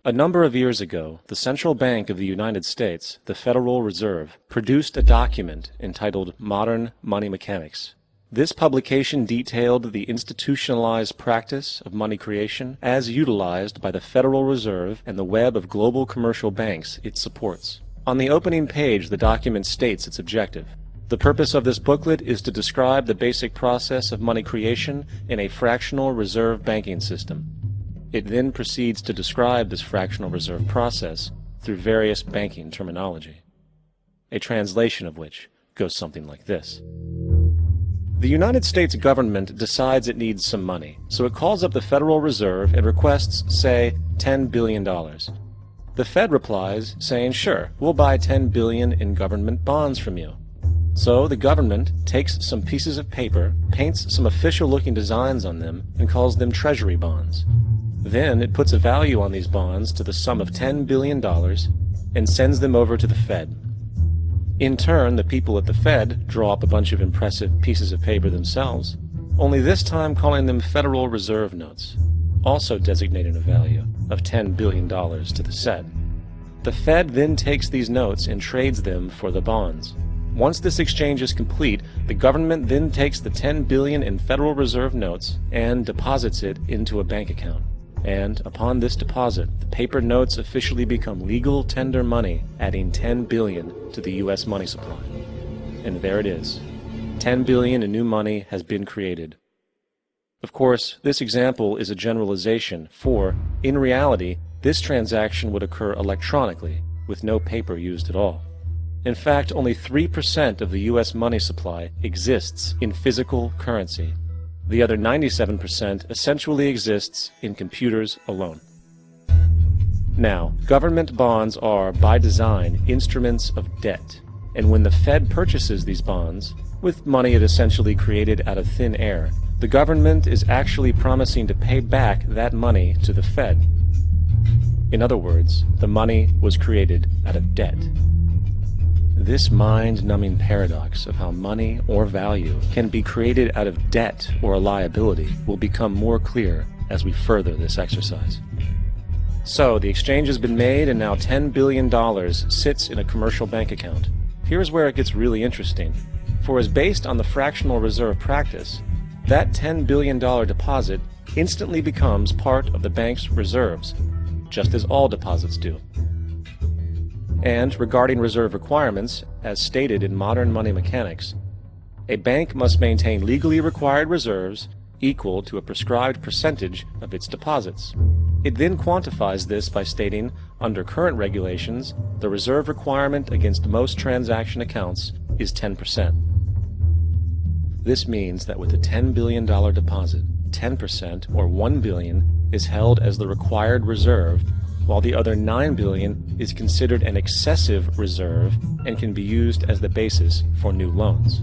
A number of years ago, the Central Bank of the United States, the Federal Reserve, produced a document entitled Modern Money Mechanics. This publication detailed the institutionalized practice of money creation as utilized by the Federal Reserve and the web of global commercial banks it supports. On the opening page, the document states its objective. The purpose of this booklet is to describe the basic process of money creation in a fractional reserve banking system. It then proceeds to describe this fractional reserve process through various banking terminology, a translation of which goes something like this. The United States government decides it needs some money, so it calls up the Federal Reserve and requests, say, $10 billion. The Fed replies, saying, sure, we'll buy $10 billion in government bonds from you. So the government takes some pieces of paper, paints some official-looking designs on them, and calls them Treasury bonds. Then it puts a value on these bonds to the sum of $10 billion and sends them over to the Fed. In turn, the people at the Fed draw up a bunch of impressive pieces of paper themselves, only this time calling them Federal Reserve notes, also designating a value of $10 billion to the Fed. The Fed then takes these notes and trades them for the bonds. Once this exchange is complete, the government then takes the $10 billion in Federal Reserve notes and deposits it into a bank account. And upon this deposit, the paper notes officially become legal tender money, adding $10 billion to the U.S. money supply. And there it is. $10 billion in new money has been created. Of course, this example is a generalization, for, in reality, this transaction would occur electronically, with no paper used at all. In fact, only 3% of the U.S. money supply exists in physical currency. The other 97% essentially exists in computers alone. Now, government bonds are, by design, instruments of debt, and when the Fed purchases these bonds, with money it essentially created out of thin air, the government is actually promising to pay back that money to the Fed. In other words, the money was created out of debt. This mind-numbing paradox of how money or value can be created out of debt or a liability will become more clear as we further this exercise. So, the exchange has been made and now $10 billion sits in a commercial bank account. Here's where it gets really interesting. For as based on the fractional reserve practice, that $10 billion deposit instantly becomes part of the bank's reserves, just as all deposits do. And regarding reserve requirements, as stated in modern money mechanics, a bank must maintain legally required reserves equal to a prescribed percentage of its deposits. It then quantifies this by stating, under current regulations, the reserve requirement against most transaction accounts is 10%. This means that with a $10 billion deposit, 10% or $1 billion is held as the required reserve, while the other $9 billion is considered an excessive reserve and can be used as the basis for new loans.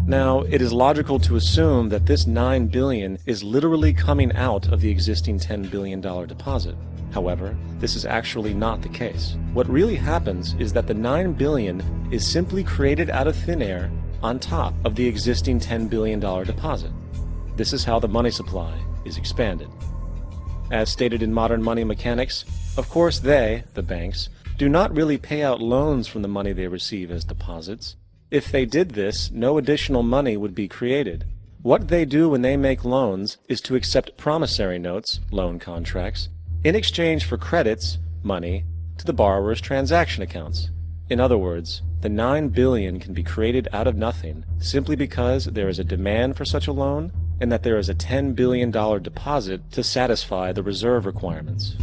Now, it is logical to assume that this $9 billion is literally coming out of the existing $10 billion deposit. However, this is actually not the case. What really happens is that the $9 billion is simply created out of thin air on top of the existing $10 billion deposit. This is how the money supply is expanded. As stated in modern money mechanics, of course they, the banks, do not really pay out loans from the money they receive as deposits. If they did this, no additional money would be created. What they do when they make loans is to accept promissory notes, loan contracts, in exchange for credits, money, to the borrower's transaction accounts. In other words, the $9 billion can be created out of nothing simply because there is a demand for such a loan and that there is a $10 billion deposit to satisfy the reserve requirements.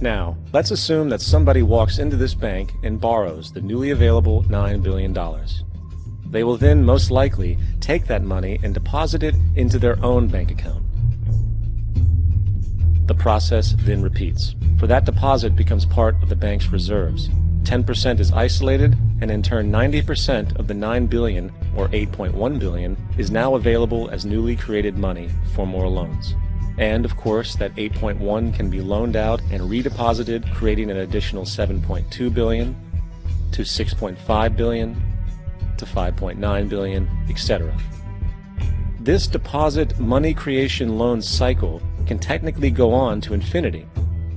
Now, let's assume that somebody walks into this bank and borrows the newly available $9 billion. They will then most likely take that money and deposit it into their own bank account. The process then repeats, for that deposit becomes part of the bank's reserves. 10% is isolated, and in turn 90% of the $9 billion, or $8.1 billion, is now available as newly created money for more loans. And of course, that 8.1 can be loaned out and redeposited, creating an additional 7.2 billion, to 6.5 billion, to 5.9 billion, etc. This deposit money creation loan cycle can technically go on to infinity.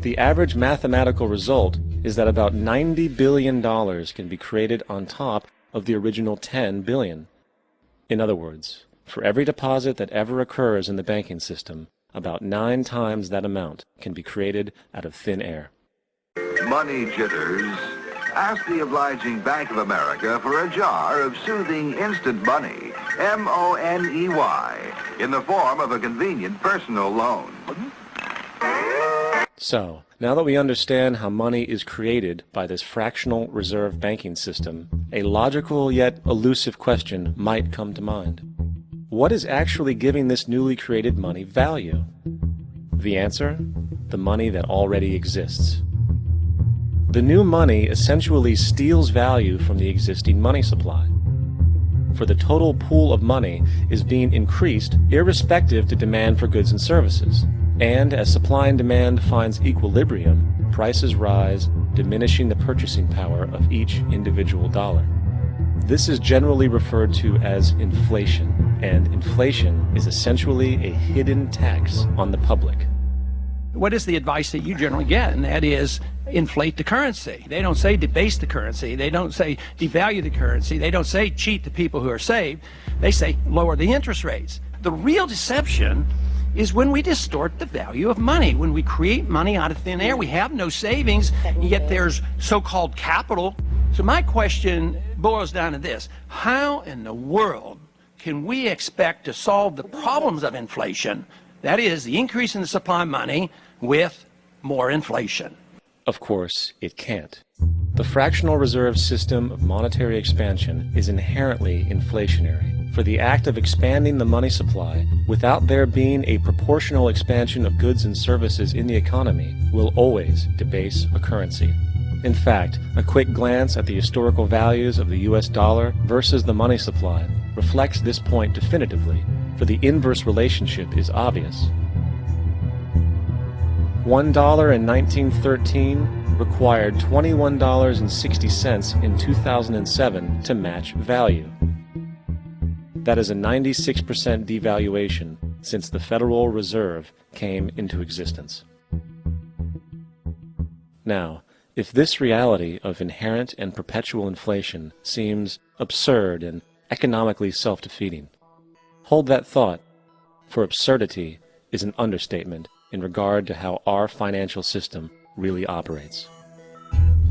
The average mathematical result is that about $90 billion can be created on top of the original 10 billion. In other words, for every deposit that ever occurs in the banking system, about 9 times that amount can be created out of thin air. Money jitters? Ask the obliging Bank of America for a jar of soothing instant money, M-O-N-E-Y, in the form of a convenient personal loan. So, now that we understand how money is created by this fractional reserve banking system, a logical yet elusive question might come to mind. What is actually giving this newly created money value? The answer? The money that already exists. The new money essentially steals value from the existing money supply. For the total pool of money is being increased irrespective to demand for goods and services. And as supply and demand finds equilibrium, prices rise, diminishing the purchasing power of each individual dollar. This is generally referred to as inflation, and inflation is essentially a hidden tax on the public. What is the advice that you generally get? And that is, inflate the currency. They don't say debase the currency. They don't say devalue the currency. They don't say cheat the people who are saved. They say lower the interest rates. The real deception is when we distort the value of money. When we create money out of thin air, we have no savings, yet there's so-called capital. So my question boils down to this: how in the world can we expect to solve the problems of inflation, that is, the increase in the supply of money, with more inflation? Of course, it can't. The fractional reserve system of monetary expansion is inherently inflationary. For the act of expanding the money supply, without there being a proportional expansion of goods and services in the economy, will always debase a currency. In fact, a quick glance at the historical values of the US dollar versus the money supply reflects this point definitively, for the inverse relationship is obvious. $1 in 1913 required $21.60 in 2007 to match value. That is a 96% devaluation since the Federal Reserve came into existence. Now, if this reality of inherent and perpetual inflation seems absurd and economically self-defeating, hold that thought, for absurdity is an understatement in regard to how our financial system really operates.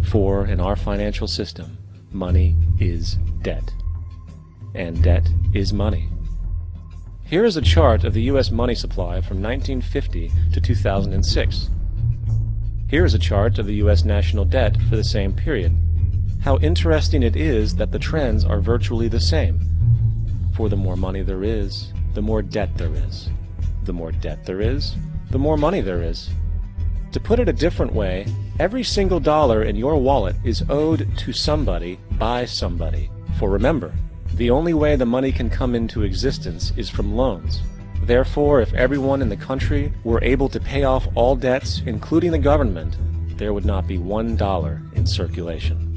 For in our financial system, money is debt. And debt is money. Here is a chart of the U.S. money supply from 1950 to 2006. Here is a chart of the U.S. national debt for the same period. How interesting it is that the trends are virtually the same. For the more money there is, the more debt there is. The more debt there is, the more money there is. To put it a different way, every single dollar in your wallet is owed to somebody by somebody. For remember, the only way the money can come into existence is from loans. Therefore, if everyone in the country were able to pay off all debts, including the government, there would not be $1 in circulation.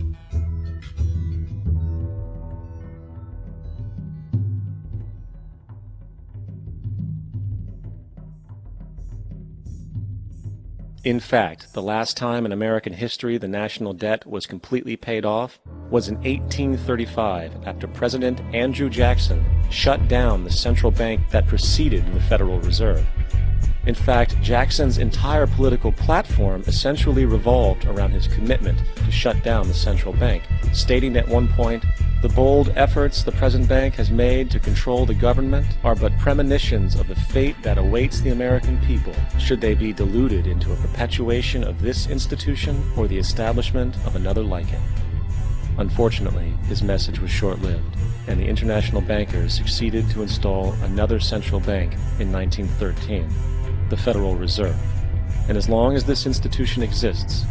In fact, the last time in American history the national debt was completely paid off was in 1835 after President Andrew Jackson shut down the central bank that preceded the Federal Reserve. In fact, Jackson's entire political platform essentially revolved around his commitment to shut down the central bank, stating at one point, "The bold efforts the present bank has made to control the government are but premonitions of the fate that awaits the American people, should they be deluded into a perpetuation of this institution or the establishment of another like it." Unfortunately, his message was short-lived, and the international bankers succeeded to install another central bank in 1913, the Federal Reserve. And as long as this institution exists,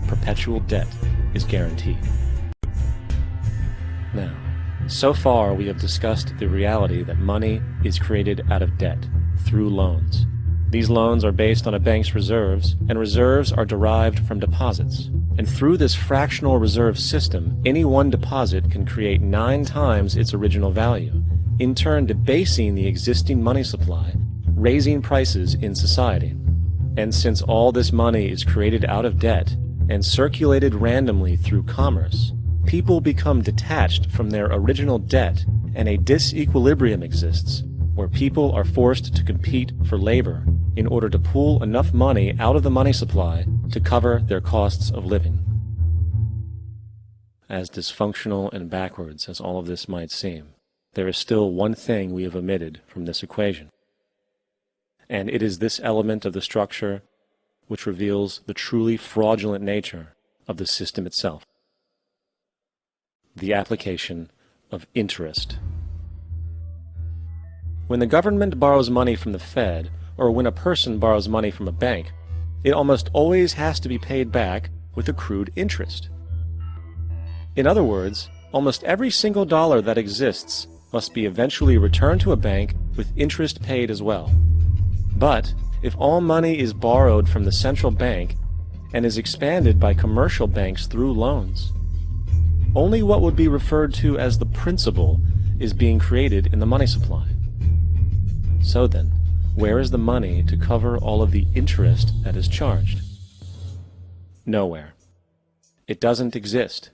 perpetual debt is guaranteed. Now, so far we have discussed the reality that money is created out of debt, through loans. These loans are based on a bank's reserves, and reserves are derived from deposits. And through this fractional reserve system, any one deposit can create 9 times its original value, in turn debasing the existing money supply, raising prices in society. And since all this money is created out of debt and circulated randomly through commerce, people become detached from their original debt, and a disequilibrium exists where people are forced to compete for labor in order to pool enough money out of the money supply to cover their costs of living. As dysfunctional and backwards as all of this might seem, there is still one thing we have omitted from this equation. And it is this element of the structure which reveals the truly fraudulent nature of the system itself: the application of interest. When the government borrows money from the Fed, or when a person borrows money from a bank, it almost always has to be paid back with accrued interest. In other words, almost every single dollar that exists must be eventually returned to a bank with interest paid as well. But if all money is borrowed from the central bank and is expanded by commercial banks through loans, only what would be referred to as the principal is being created in the money supply. So then, where is the money to cover all of the interest that is charged? Nowhere. It doesn't exist.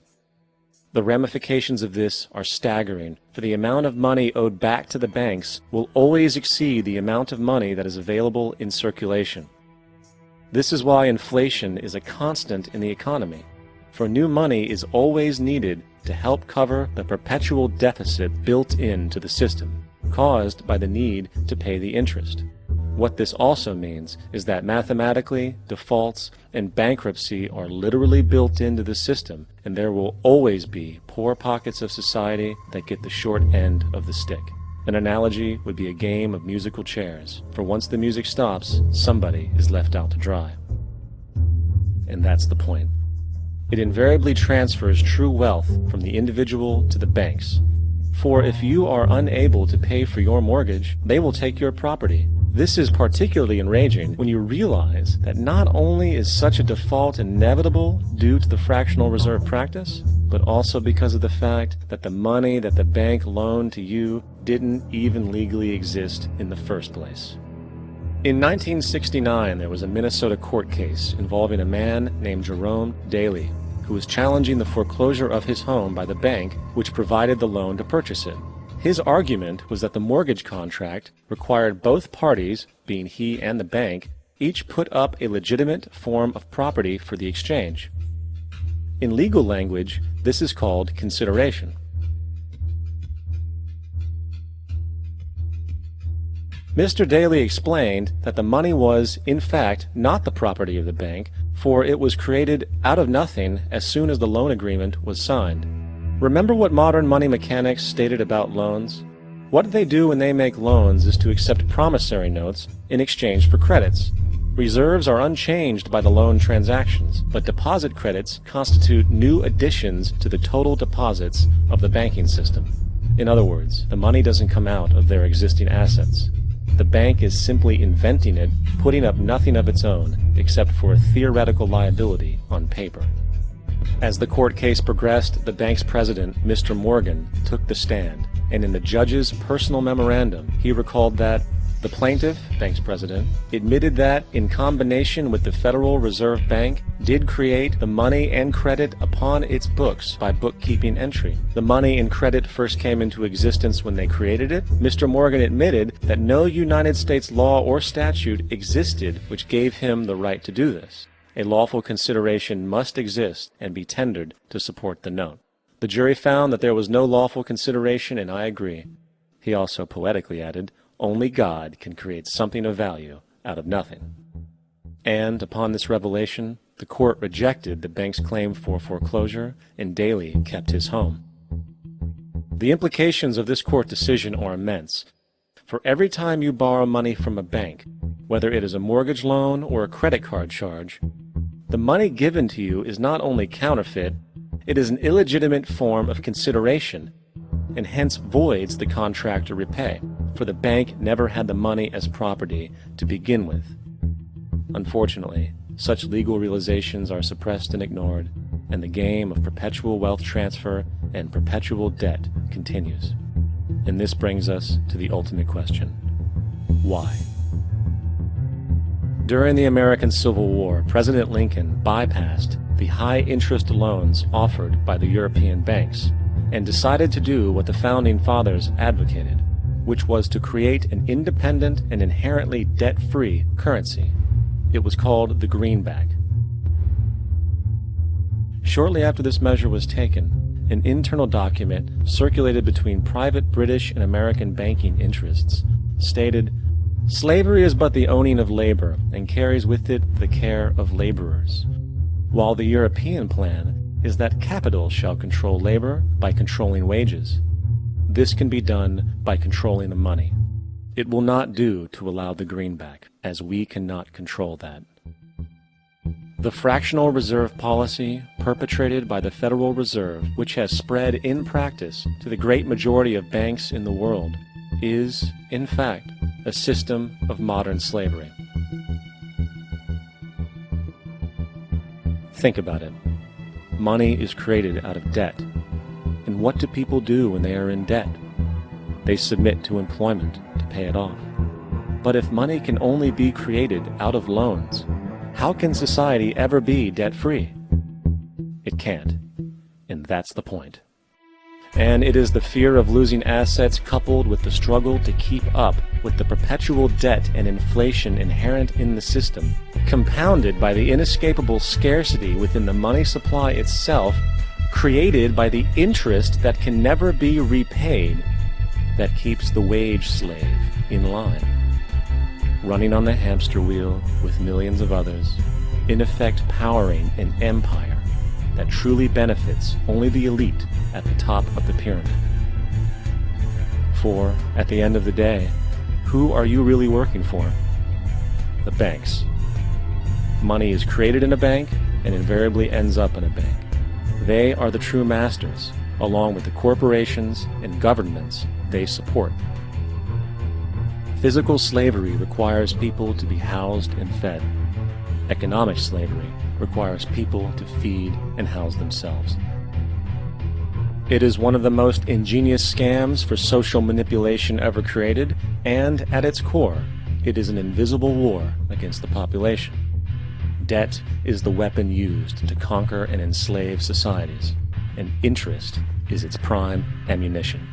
The ramifications of this are staggering, for the amount of money owed back to the banks will always exceed the amount of money that is available in circulation. This is why inflation is a constant in the economy, for new money is always needed to help cover the perpetual deficit built into the system, caused by the need to pay the interest. What this also means is that mathematically, defaults and bankruptcy are literally built into the system, and there will always be poor pockets of society that get the short end of the stick. An analogy would be a game of musical chairs, for once the music stops, somebody is left out to dry. And that's the point. It invariably transfers true wealth from the individual to the banks. For if you are unable to pay for your mortgage, they will take your property. This is particularly enraging when you realize that not only is such a default inevitable due to the fractional reserve practice, but also because of the fact that the money that the bank loaned to you didn't even legally exist in the first place. In 1969, there was a Minnesota court case involving a man named Jerome Daley, who was challenging the foreclosure of his home by the bank which provided the loan to purchase it. His argument was that the mortgage contract required both parties, being he and the bank, each put up a legitimate form of property for the exchange. In legal language, this is called consideration. Mr. Daley explained that the money was, in fact, not the property of the bank, for it was created out of nothing as soon as the loan agreement was signed. Remember what modern money mechanics stated about loans? What they do when they make loans is to accept promissory notes in exchange for credits. Reserves are unchanged by the loan transactions, but deposit credits constitute new additions to the total deposits of the banking system. In other words, the money doesn't come out of their existing assets. The bank is simply inventing it, putting up nothing of its own, except for a theoretical liability on paper. As the court case progressed, the bank's president, Mr. Morgan, took the stand, and in the judge's personal memorandum, he recalled that the plaintiff, bank's president, admitted that, in combination with the Federal Reserve Bank, did create the money and credit upon its books by bookkeeping entry. The money and credit first came into existence when they created it. Mr. Morgan admitted that no United States law or statute existed which gave him the right to do this. A lawful consideration must exist and be tendered to support the note. The jury found that there was no lawful consideration, and I agree. He also poetically added, only God can create something of value out of nothing. And upon this revelation, the court rejected the bank's claim for foreclosure, and Daley kept his home. The implications of this court decision are immense. For every time you borrow money from a bank, whether it is a mortgage loan or a credit card charge, the money given to you is not only counterfeit, it is an illegitimate form of consideration, and hence voids the contract to repay, for the bank never had the money as property to begin with. Unfortunately, such legal realizations are suppressed and ignored, and the game of perpetual wealth transfer and perpetual debt continues. And this brings us to the ultimate question: why? During the American Civil War, President Lincoln bypassed the high-interest loans offered by the European banks and decided to do what the Founding Fathers advocated, which was to create an independent and inherently debt-free currency. It was called the greenback. Shortly after this measure was taken, an internal document circulated between private British and American banking interests stated, "Slavery is but the owning of labor, and carries with it the care of laborers, while the European plan is that capital shall control labor by controlling wages. This can be done by controlling the money. It will not do to allow the greenback, as we cannot control that." The fractional reserve policy perpetrated by the Federal Reserve, which has spread in practice to the great majority of banks in the world, is, in fact, a system of modern slavery. Think about it. Money is created out of debt. And what do people do when they are in debt? They submit to employment to pay it off. But if money can only be created out of loans, how can society ever be debt-free? It can't. And that's the point. And it is the fear of losing assets coupled with the struggle to keep up with the perpetual debt and inflation inherent in the system, compounded by the inescapable scarcity within the money supply itself, created by the interest that can never be repaid, that keeps the wage slave in line, running on the hamster wheel with millions of others, in effect powering an empire that truly benefits only the elite at the top of the pyramid. For, at the end of the day, who are you really working for? The banks. Money is created in a bank and invariably ends up in a bank. They are the true masters, along with the corporations and governments they support. Physical slavery requires people to be housed and fed. Economic slavery requires people to feed and house themselves. It is one of the most ingenious scams for social manipulation ever created, and at its core, it is an invisible war against the population. Debt is the weapon used to conquer and enslave societies, and interest is its prime ammunition.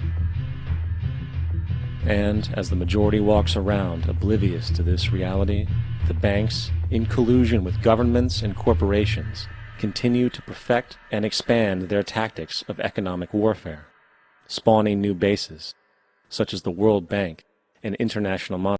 And as the majority walks around oblivious to this reality, the banks, in collusion with governments and corporations, continue to perfect and expand their tactics of economic warfare, spawning new bases, such as the World Bank and International Monetary